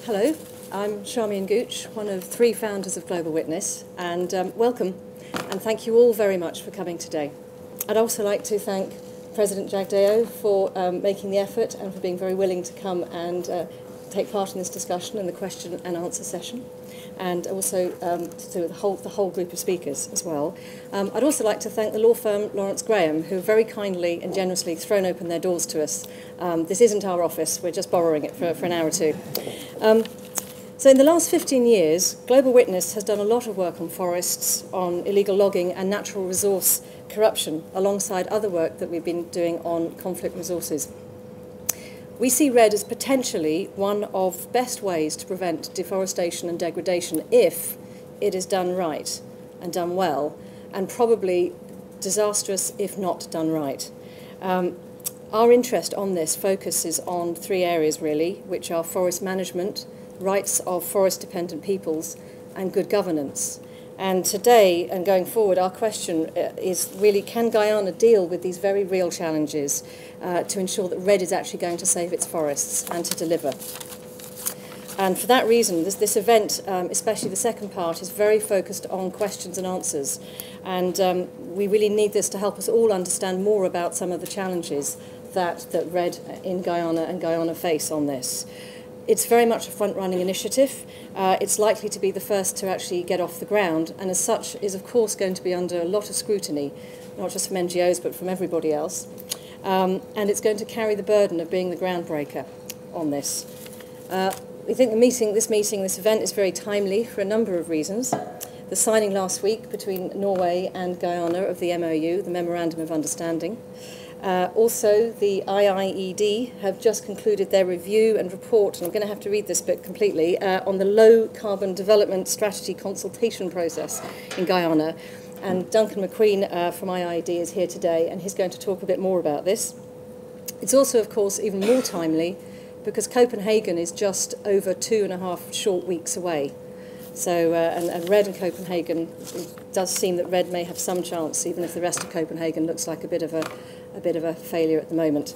Hello, I'm Charmian Gooch, one of 3 founders of Global Witness, and welcome, and thank you all very much for coming today. I'd also like to thank President Jagdeo for making the effort and for being very willing to come and take part in this discussion and the question and answer session, and also to the whole group of speakers as well. I'd also like to thank the law firm Lawrence Graham, who very kindly and generously thrown open their doors to us. This isn't our office, we're just borrowing it for an hour or two. So in the last 15 years, Global Witness has done a lot of work on forests, on illegal logging and natural resource corruption, alongside other work that we've been doing on conflict resources. We see REDD as potentially one of the best ways to prevent deforestation and degradation if it is done right and done well, and probably disastrous if not done right. Our interest on this focuses on 3 areas really, which are forest management, rights of forest-dependent peoples, and good governance. And today, and going forward, our question is really, can Guyana deal with these very real challenges to ensure that REDD is actually going to save its forests and to deliver? And for that reason, this event, especially the second part, is very focused on questions and answers. And we really need this to help us all understand more about some of the challenges that REDD in Guyana and Guyana face on this. It's very much a front-running initiative. It's likely to be the first to actually get off the ground, and as such is of course going to be under a lot of scrutiny, not just from NGOs but from everybody else. And it's going to carry the burden of being the groundbreaker on this. We think this event is very timely for a number of reasons. The signing last week between Norway and Guyana of the MOU, the Memorandum of Understanding. Also, the IIED have just concluded their review and report, and I'm going to have to read this bit completely, on the low carbon development strategy consultation process in Guyana. And Duncan McQueen from IIED is here today, and he's going to talk a bit more about this. It's also, of course, even more timely because Copenhagen is just over 2.5 short weeks away. So, and REDD and Copenhagen, it does seem that REDD may have some chance, even if the rest of Copenhagen looks like a bit of a failure at the moment.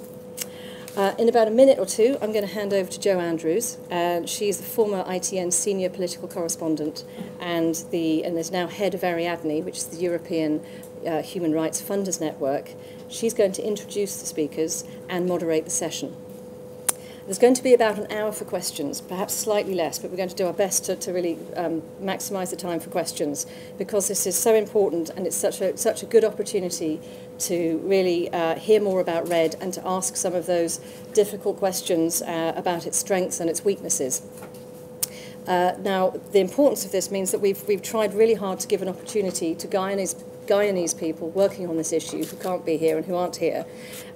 In about a minute or two, I'm going to hand over to Jo Andrews. She's the former ITN senior political correspondent and is now head of Ariadne, which is the European Human Rights Funders Network. She's going to introduce the speakers and moderate the session. There's going to be about an hour for questions, perhaps slightly less, but we're going to do our best to really maximise the time for questions, because this is so important and it's such a good opportunity to really hear more about REDD and to ask some of those difficult questions about its strengths and its weaknesses. Now, the importance of this means that we've tried really hard to give an opportunity to Guyanese people working on this issue who can't be here and who aren't here.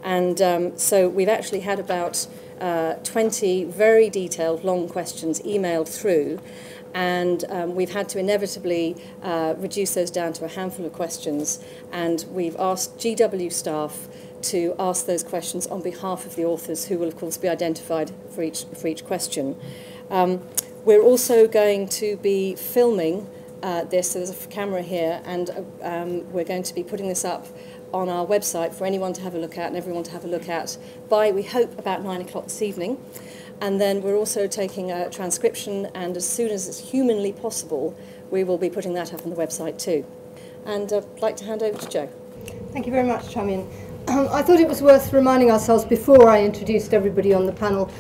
And so we've actually had about 20 very detailed, long questions emailed through, and we've had to inevitably reduce those down to a handful of questions, and we've asked GW staff to ask those questions on behalf of the authors, who will of course be identified for each question. We're also going to be filming this, so there's a camera here, and we're going to be putting this up on our website for anyone to have a look at and everyone to have a look at by, we hope, about 9 o'clock this evening. And then we're also taking a transcription, and as soon as it's humanly possible, we will be putting that up on the website too. And I'd like to hand over to Jo. Thank you very much, Charmian. I thought it was worth reminding ourselves before I introduced everybody on the panel